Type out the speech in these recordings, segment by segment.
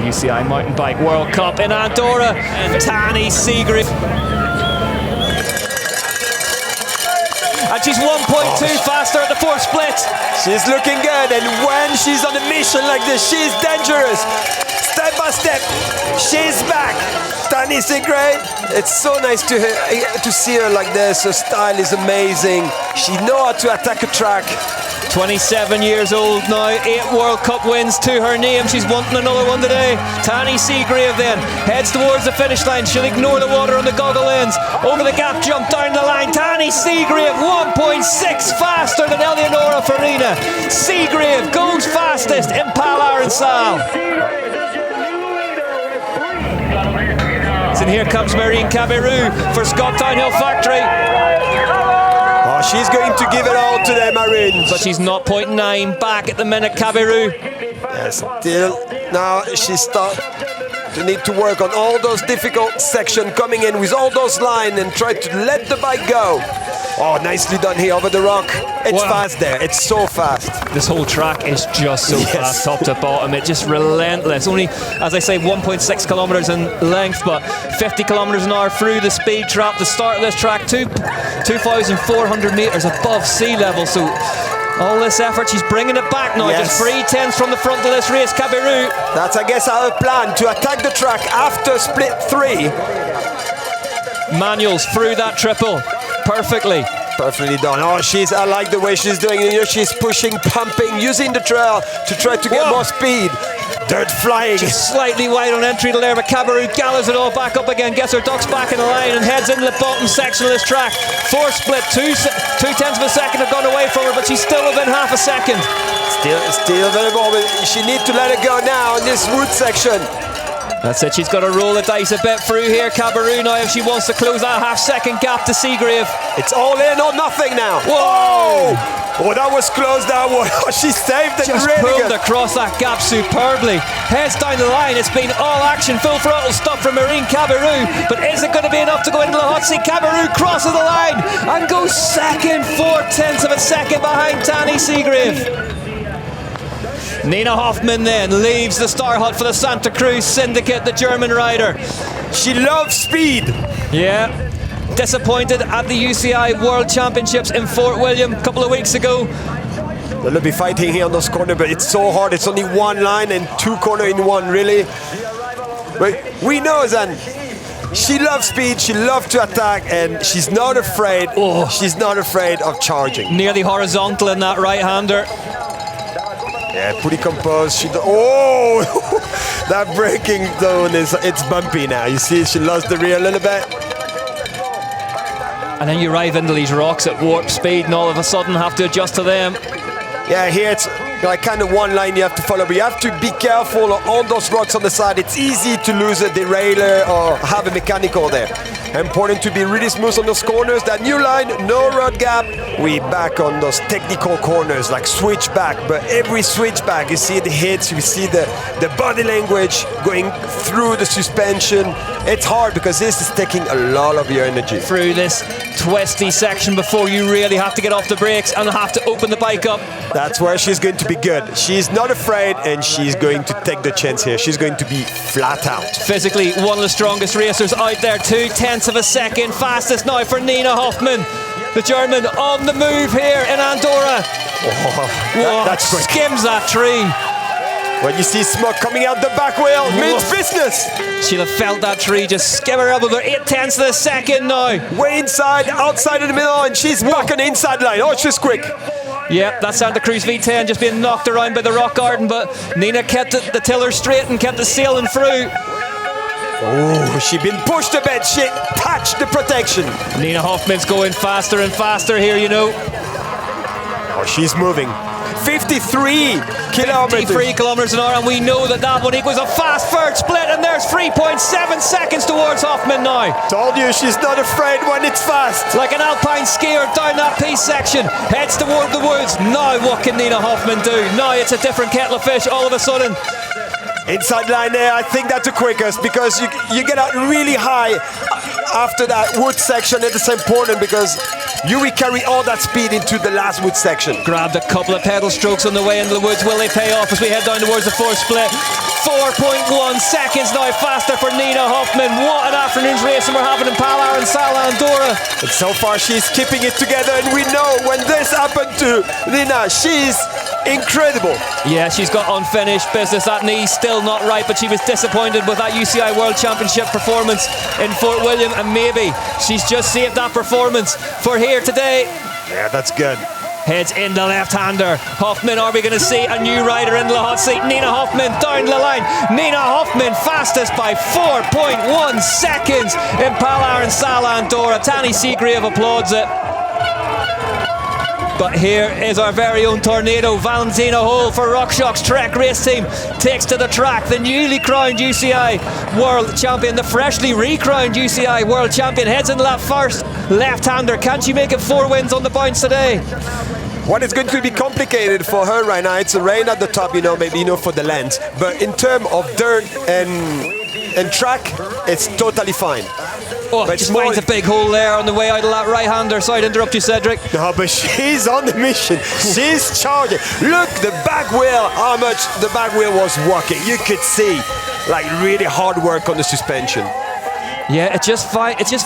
UCI Mountain Bike World Cup in Andorra, and Tahnee Seagrave. And she's 1.2 faster at the fourth split. She's looking good, and when she's on a mission like this, she's dangerous. Step by step, she's back. Tahnee Seagrave, it's so nice to see her like this. Her style is amazing. She knows how to attack a track. 27 years old now, 8 World Cup wins to her name. She's wanting another one today. Tahnee Seagrave then heads towards the finish line. She'll ignore the water on the goggle ends. Over the gap, jump down the line. Tahnee Seagrave 1.6 faster than Eleonora Farina. Seagrave goes fastest in Pal Arinsal. And here comes Marine Cabirou for Scott Downhill Factory. Oh, she's going to give it all today, Marine. But she's not 0.9 back at the minute, Cabirou. Yeah, still, now she starts to need to work on all those difficult sections, coming in with all those lines and try to let the bike go. Oh, nicely done here over the rock. It's fast there. It's so fast. This whole track is just so fast, top to bottom. It's just relentless. Only, as I say, 1.6 kilometers in length, but 50 kilometers an hour through the speed trap. The start of this track, 2,400 meters above sea level. So all this effort, she's bringing it back now. Just 3/10 from the front of this race, Cabirou. That's, I guess, our plan, to attack the track after split 3. Manuals through that triple. Perfectly done. Oh, I like the way she's doing it. You know, she's pushing, pumping, using the trail to try to get more speed. Dirt flying. Just slightly wide on entry to there, but Cabirou gathers it all back up again, gets her ducks back in the line and heads into the bottom section of this track. Fourth split, 2/10 of a second have gone away from her, but she's still within half a second. Still very well, but she needs to let it go now in this wood section. That's it, she's got to roll the dice a bit through here, Cabirou, now if she wants to close that half-second gap to Seagrave. It's all in or nothing now. Whoa! Oh, that was close, that one. She saved it. Just really pulled good. across that gap superbly. Heads down the line, it's been all action, full throttle stuff from Marine Cabirou, but is it going to be enough to go into the hot seat? Cabirou crosses the line and goes second, 4/10 of a second behind Tahnee Seagrave. Nina Hoffmann then leaves the Star Hut for the Santa Cruz Syndicate, the German rider. She loves speed. Yeah. Disappointed at the UCI World Championships in Fort William a couple of weeks ago. They'll be fighting here on those corners, but it's so hard. It's only one line and 2 corners in one, really. But we know that she loves speed, she loves to attack, and she's not afraid. She's not afraid of charging. Nearly horizontal in that right-hander. Yeah, pretty composed. That braking zone it's bumpy now. You see, she lost the rear a little bit. And then you arrive into these rocks at warp speed and all of a sudden have to adjust to them. Yeah, here it's like kind of one line you have to follow, but you have to be careful on those rocks on the side. It's easy to lose a derailleur or have a mechanical there. Important to be really smooth on those corners. That new line, no road gap. We back on those technical corners like switchback, but every switchback you see the hits, you see the body language going through the suspension. It's hard because this is taking a lot of your energy. Through this twisty section before you really have to get off the brakes and have to open the bike up. That's where she's going to be good. She's not afraid and she's going to take the chance here. She's going to be flat out. Physically one of the strongest racers out there, 2/10 of a second. Fastest now for Nina Hoffmann, the German, on the move here in Andorra. That's quick. Skims that tree. When you see smoke coming out the back wheel, means business. She'll have felt that tree just skim her elbow. 8/10 of a second now. Way inside, outside of the middle, and she's back on the inside line. Oh, she's quick. Yep, that Santa Cruz V10 just being knocked around by the rock garden, but Nina kept the tiller straight and kept it sailing through. Oh, she's been pushed a bit. She touched the protection. Nina Hoffmann's going faster and faster here, you know. Oh, she's moving. 53 kilometers. 53 kilometers an hour, and we know that one equals a fast third split, and there's 3.7 seconds towards Hoffmann now. Told you she's not afraid when it's fast. Like an alpine skier down that piece section, heads toward the woods. Now what can Nina Hoffmann do? Now it's a different kettle of fish all of a sudden. Inside line there, I think that's the quickest because you get out really high after that wood section. It's important because you will carry all that speed into the last wood section. Grabbed a couple of pedal strokes on the way into the woods. Will they pay off as we head down towards the fourth split? 4.1 seconds now faster for Nina Hoffmann. What an afternoon's racing we're having in Pal Arinsal, Andorra. And so far she's keeping it together, and we know when this happened to Nina, she's incredible. Yeah, she's got unfinished business. That knee's still not right, but she was disappointed with that UCI World Championship performance in Fort William, and maybe she's just saved that performance for here today. Yeah, that's good. Heads in the left-hander. Hoffmann, are we going to see a new rider in the hot seat? Nina Hoffmann down the line. Nina Hoffmann fastest by 4.1 seconds in Pal Arinsal, Andorra. Tahnee Seagrave applauds it. But here is our very own tornado, Valentina Höll for RockShox Trek race team. Takes to the track the newly crowned UCI World Champion, the freshly recrowned UCI World Champion. Heads into that first left-hander. Can she make it 4 wins on the bounce today? What is going to be complicated for her right now, it's a rain at the top, maybe for the length. But in terms of dirt and track, it's totally fine. Oh, but just finds a big hole there on the way out of that right-hander. Sorry to interrupt you, Cedric. No, but she's on the mission. She's charging. Look, the back wheel, how much the back wheel was working. You could see, like, really hard work on the suspension. Yeah, it just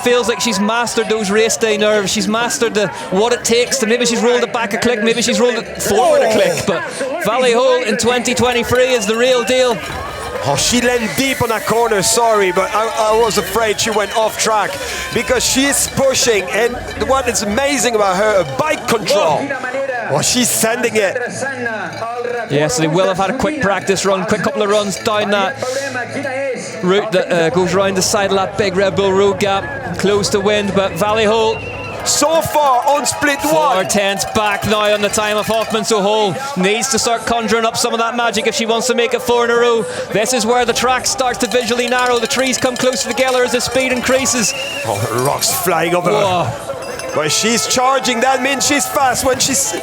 feels like she's mastered those race day nerves. She's mastered what it takes to, maybe she's rolled it back a click, maybe she's rolled it forward a click. But Valley Höll in 2023 is the real deal. Oh, she leaned deep on that corner, sorry, but I was afraid she went off track because she's pushing, and what is amazing about her, bike control. Oh, she's sending it. Yeah, so they will have had a quick practice run, quick couple of runs down that route that goes around the side of that big Red Bull road gap, close to wind, but Valley Höll so far on split 1. 4/10 back now on the time of Hoffmann, so Höll needs to start conjuring up some of that magic if she wants to make it 4 in a row. This is where the track starts to visually narrow. The trees come closer together as the speed increases. Oh, the rocks flying over her. But she's charging, that means she's fast. When she see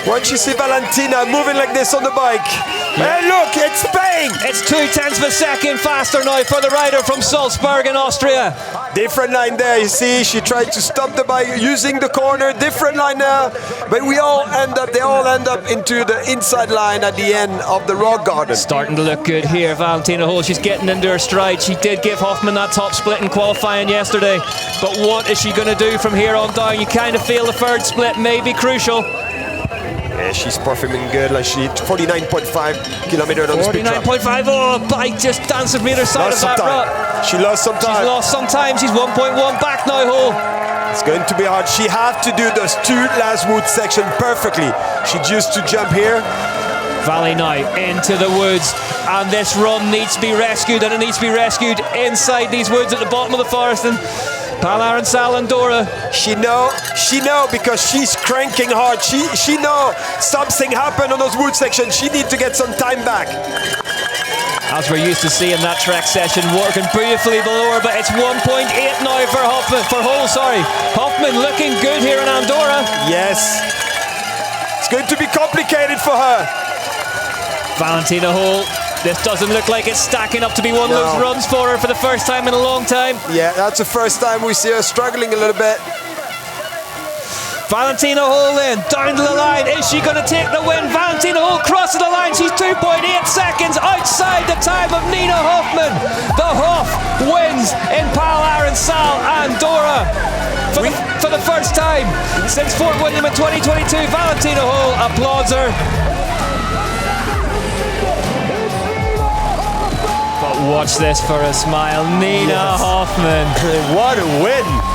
Valentina moving like this on the bike. Yeah. And look, it's paying! It's 0.2 of a second faster now for the rider from Salzburg in Austria. Different line there, you see, she tried to stop the bike using the corner, different line there. But they all end up into the inside line at the end of the rock garden. Starting to look good here, Valentina Höll. She's getting into her stride. She did give Hoffmann that top split in qualifying yesterday. But what is she going to do from here on down? You kind of feel the third split may be crucial. Yeah, she's performing good, like she 49.5 kilometers on the speed trap. 49.5, oh, bike just danced with me either side of that rut. She lost some time. She's lost some time, she's 1.1 back now, Höll. It's going to be hard. She have to do those 2 last wood section perfectly. She used to jump here. Valley now into the woods, and this run needs to be rescued, and it needs to be rescued inside these woods at the bottom of the forest. And Pal Arinsal, Andorra. She know because she's cranking hard. She know something happened on those wood sections. She need to get some time back. As we're used to seeing that track session working beautifully below her, but it's 1.8 now for Höll. Hoffmann looking good here in Andorra. Yes. It's going to be complicated for her. Valentina Höll, this doesn't look like it's stacking up to be one of those runs for her for the first time in a long time. Yeah, that's the first time we see her struggling a little bit. Valentina Höll in, down to the line. Is she going to take the win? Valentina Höll crosses the line. She's 2.8 seconds outside the time of Nina Hoffmann. The Hoff wins in Pal Arinsal, Andorra. For the first time since Fort William in 2022, Valentina Höll applauds her. But watch this for a smile. Nina Hoffmann. What a win!